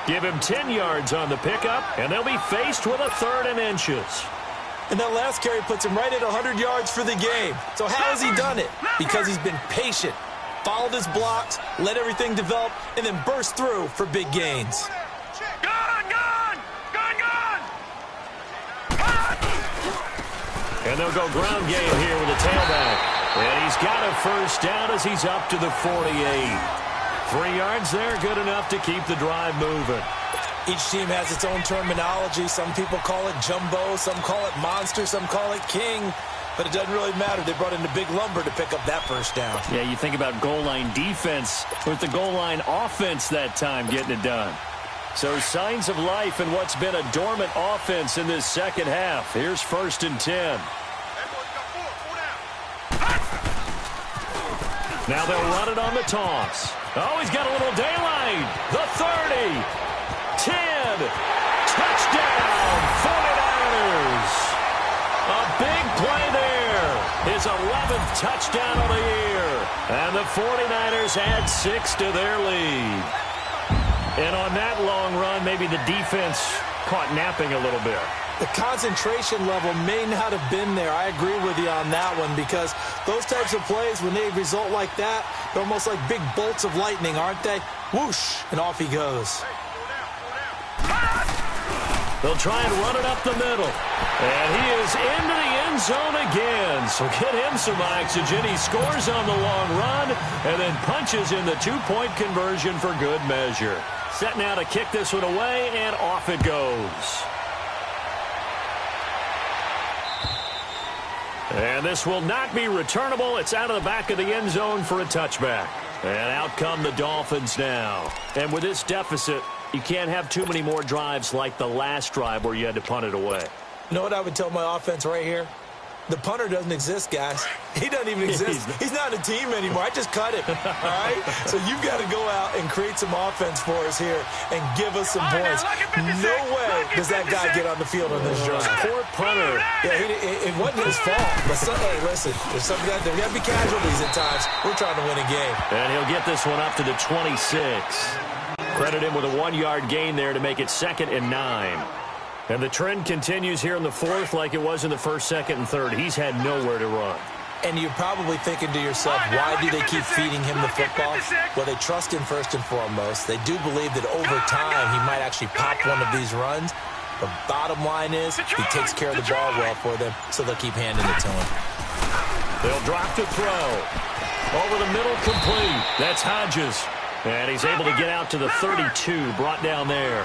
Give him 10 yards on the pickup, and they'll be faced with a 3rd and inches. And that last carry puts him right at 100 yards for the game. So how has he done it? Because he's been patient, followed his blocks, let everything develop, and then burst through for big gains. And they'll go ground game here with a tailback. And he's got a first down as he's up to the 48. 3 yards there, good enough to keep the drive moving. Each team has its own terminology. Some people call it jumbo, some call it monster, some call it king. But it doesn't really matter. They brought in the big lumber to pick up that first down. Yeah, you think about goal line defense with the goal line offense that time getting it done. So signs of life in what's been a dormant offense in this second half. Here's 1st and 10. Now they'll run it on the toss. Oh, he's got a little daylight. The 30. 10. Touchdown, 49ers. A big play there. His 11th touchdown of the year. And the 49ers add 6 to their lead. And on that long run, maybe the defense caught napping a little bit. The concentration level may not have been there. I agree with you on that one, because those types of plays, when they result like that, they're almost like big bolts of lightning, aren't they? Whoosh, and off he goes. They'll try and run it up the middle. And he is into the end zone again. So get him some oxygen. He scores on the long run and then punches in the 2-point conversion for good measure. Set now to kick this one away, and off it goes. And this will not be returnable. It's out of the back of the end zone for a touchback. And out come the Dolphins now. And with this deficit, you can't have too many more drives like the last drive where you had to punt it away. You know what I would tell my offense right here? The punter doesn't exist, guys. He doesn't even exist. He's not a team anymore. I just cut him, all right? So you've got to go out and create some offense for us here and give us some points. No way does that guy get on the field on this drive. Poor punter. Yeah, it wasn't his fault. But hey, listen, there's got to be casualties at times. We're trying to win a game. And he'll get this one up to the 26. Credit him with a 1-yard gain there to make it 2nd and 9. And the trend continues here in the 4th like it was in the 1st, 2nd, and 3rd. He's had nowhere to run. And you're probably thinking to yourself, why do they keep feeding him the football? Well, they trust him first and foremost. They do believe that over time he might actually pop one of these runs. The bottom line is he takes care of the ball well for them, so they'll keep handing it to him. They'll drop to throw. Over the middle, complete. That's Hodges. And he's able to get out to the 32, brought down there.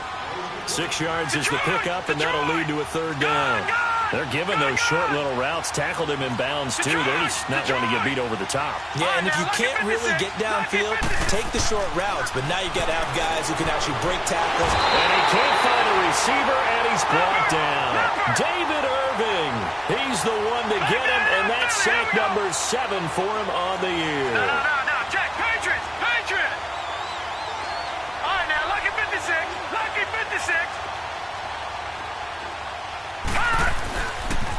6 yards is the pickup, and that'll lead to a third down. They're giving those short little routes. Tackled him in bounds, too. They're just not wanting to get beat over the top. Yeah, and if you can't really get downfield, take the short routes. But now you've got to have guys who can actually break tackles. And he can't find a receiver, and he's brought down. David Irving. He's the one to get him, and that's sack number 7 for him on the year. No, Jack, Patriots. All right, now, lucky 56.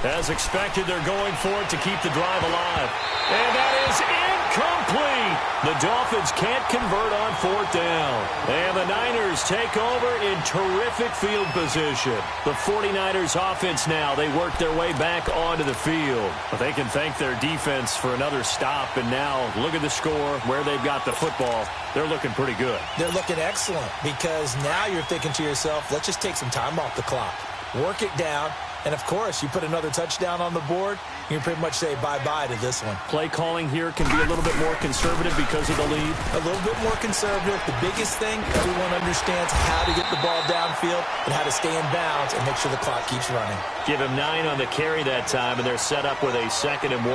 As expected, they're going for it to keep the drive alive. And that is incomplete. The Dolphins can't convert on 4th down. And the Niners take over in terrific field position. The 49ers offense now, they work their way back onto the field. But they can thank their defense for another stop. And now, look at the score, where they've got the football. They're looking pretty good. They're looking excellent because now you're thinking to yourself, let's just take some time off the clock. Work it down. And, of course, you put another touchdown on the board, you can pretty much say bye-bye to this one. Play calling here can be a little bit more conservative because of the lead. A little bit more conservative. The biggest thing, everyone understands how to get the ball downfield and how to stay in bounds and make sure the clock keeps running. Give him 9 on the carry that time, and they're set up with a 2nd and 1.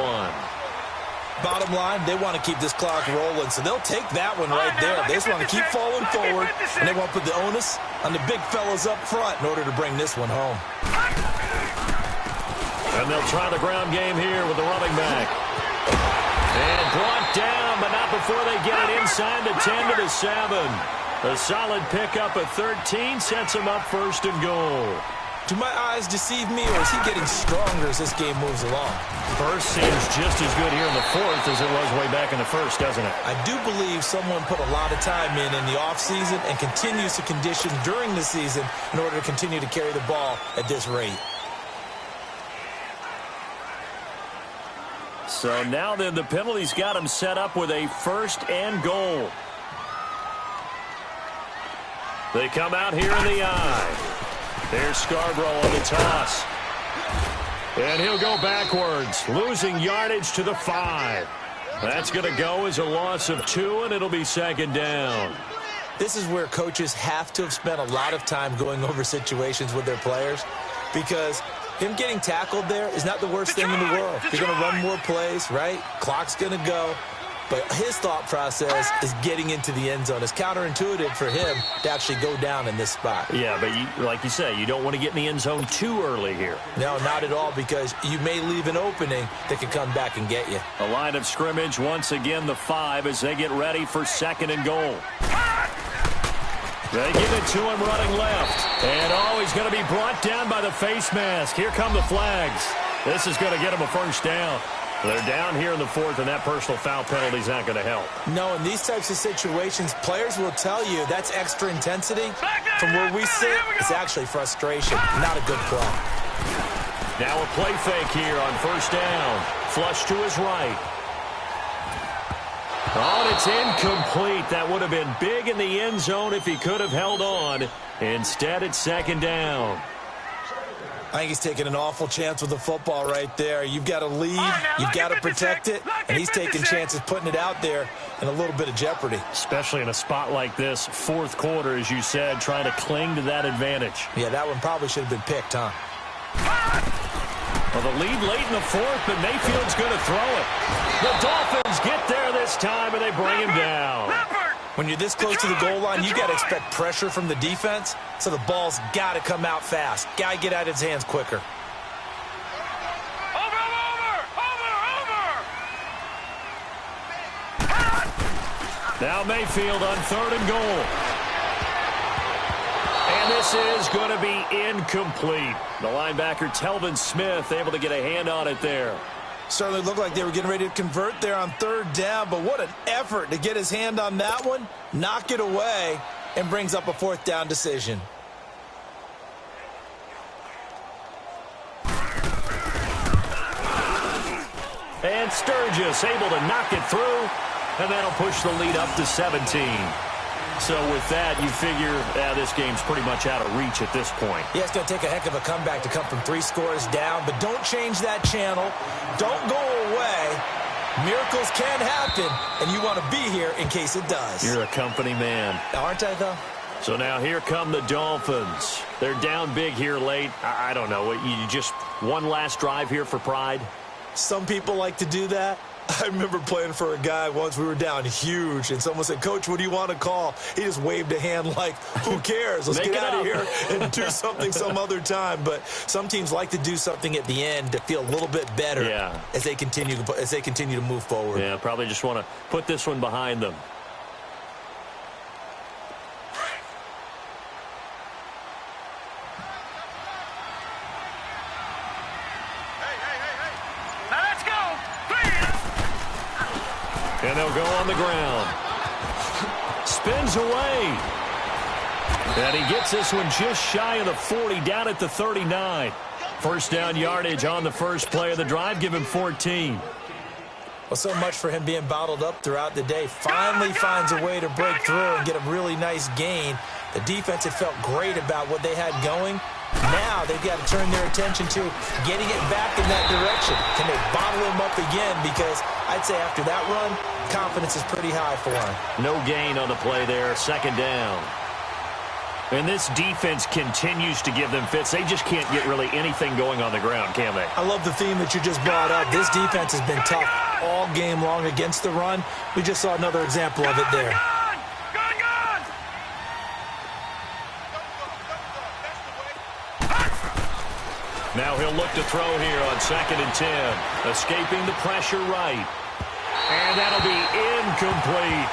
Bottom line, they want to keep this clock rolling, so they'll take that one right there. They just want to keep falling forward, and they want to put the onus on the big fellas up front in order to bring this one home. And they'll try the ground game here with the running back. And brought down, but not before they get it inside the 10 to the 7. A solid pickup of 13 sets him up 1st and goal. Do my eyes deceive me, or is he getting stronger as this game moves along? First seems just as good here in the 4th as it was way back in the 1st, doesn't it? I do believe someone put a lot of time in the offseason and continues to condition during the season in order to continue to carry the ball at this rate. So now then, the penalty's got him set up with a 1st and goal. They come out here in the eye. There's Scarborough on the toss. And he'll go backwards, losing yardage to the 5. That's going to go as a loss of 2, and it'll be 2nd down. This is where coaches have to have spent a lot of time going over situations with their players, because him getting tackled there is not the worst thing in the world. You're going to run more plays, right? Clock's going to go. But his thought process is getting into the end zone. It's counterintuitive for him to actually go down in this spot. Yeah, but like you say, you don't want to get in the end zone too early here. No, not at all, because you may leave an opening that can come back and get you. A line of scrimmage, once again, the 5 as they get ready for 2nd and goal. They give it to him running left. And he's going to be brought down by the face mask. Here come the flags. This is going to get him a 1st down. They're down here in the 4th, and that personal foul penalty is not going to help. No, in these types of situations, players will tell you that's extra intensity. From where we sit, it's actually frustration, not a good play. Now a play fake here on 1st down. Flush to his right. Oh, and it's incomplete. That would have been big in the end zone if he could have held on. Instead, it's 2nd down. I think he's taking an awful chance with the football right there. You've got to lead, you've got to protect it, and he's taking chances putting it out there in a little bit of jeopardy. Especially in a spot like this, 4th quarter, as you said, trying to cling to that advantage. Yeah, that one probably should have been picked, huh? Well, the lead late in the 4th, but Mayfield's going to throw it. The Dolphins get there this time, and they bring him down. When you're this close to the goal line, you got to expect pressure from the defense, so the ball's got to come out fast. Got to get out of his hands quicker. Now Mayfield on 3rd and goal. And this is going to be incomplete. The linebacker, Telvin Smith, able to get a hand on it there. Certainly looked like they were getting ready to convert there on 3rd down, but what an effort to get his hand on that one, knock it away, and brings up a 4th down decision. And Sturgis able to knock it through, and that'll push the lead up to 17. So with that, you figure this game's pretty much out of reach at this point. Yeah, it's going to take a heck of a comeback to come from 3 scores down, but don't change that channel. Don't go away. Miracles can happen, and you want to be here in case it does. You're a company man. Aren't I, though? So now here come the Dolphins. They're down big here late. I don't know. You just one last drive here for pride? Some people like to do that. I remember playing for a guy once. We were down huge, and someone said, "Coach, what do you want to call?" He just waved a hand like, who cares? Let's get out of here and do something some other time. But some teams like to do something at the end to feel a little bit better as they continue to move forward. Yeah, probably just want to put this one behind them. And they'll go on the ground. Spins away. And he gets this one just shy of the 40, down at the 39. First down yardage on the first play of the drive. Give him 14. Well, so much for him being bottled up throughout the day. Finally finds a way to break through and get a really nice gain. The defense had felt great about what they had going. Now they've got to turn their attention to getting it back in that direction. Can they bottle him up again? Because I'd say after that run, confidence is pretty high for him. No gain on the play there. Second down. And this defense continues to give them fits. They just can't get really anything going on the ground, can they? I love the theme that you just brought up. This defense has been tough all game long against the run. We just saw another example of it there. Now he'll look to throw here on 2nd and 10. Escaping the pressure right. And that'll be incomplete.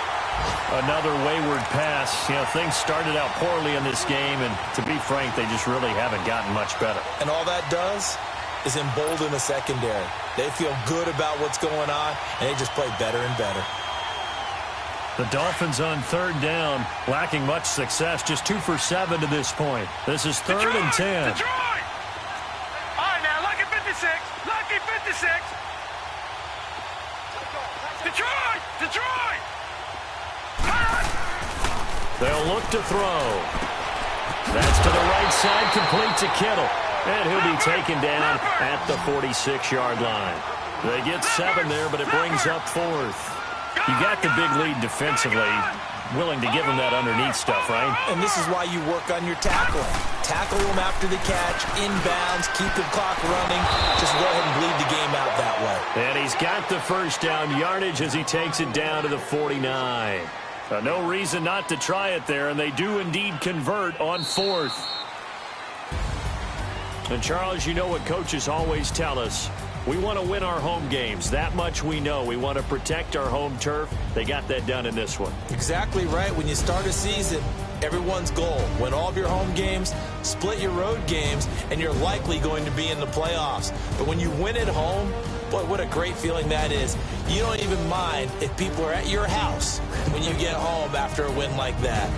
Another wayward pass. You know, things started out poorly in this game, and to be frank, they just really haven't gotten much better. And all that does is embolden the secondary. They feel good about what's going on, and they just play better and better. The Dolphins on 3rd down, lacking much success, just 2 for 7 to this point. This is 3rd and 10. Detroit! All right, now, lucky 56. Lucky 56. Detroit! Detroit! They'll look to throw. That's to the right side, complete to Kittle. And he'll be taken down at the 46-yard line. They get 7 there, but it brings up 4th. You got the big lead defensively. Willing to give them that underneath stuff, right? And this is why you work on your tackling. Tackle them after the catch, inbounds, keep the clock running. Just go ahead and bleed the game out that way. And he's got the first down yardage as he takes it down to the 49. No reason not to try it there, and they do indeed convert on 4th. And, Charles, you know what coaches always tell us. We want to win our home games. That much we know. We want to protect our home turf. They got that done in this one. Exactly right. When you start a season, everyone's goal, win all of your home games, split your road games, and you're likely going to be in the playoffs. But when you win at home, boy, what a great feeling that is. You don't even mind if people are at your house when you get home after a win like that.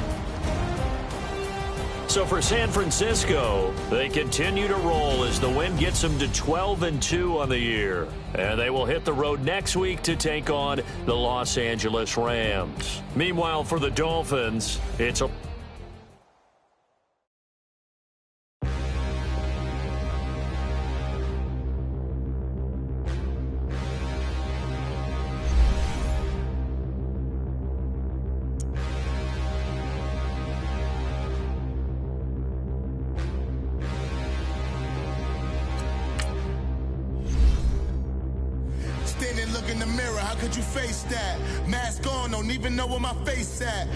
So for San Francisco, they continue to roll as the win gets them to 12-2 on the year. And they will hit the road next week to take on the Los Angeles Rams. Meanwhile, for the Dolphins, it's a Look in the mirror, how could you face that? Mask on, don't even know where my face at.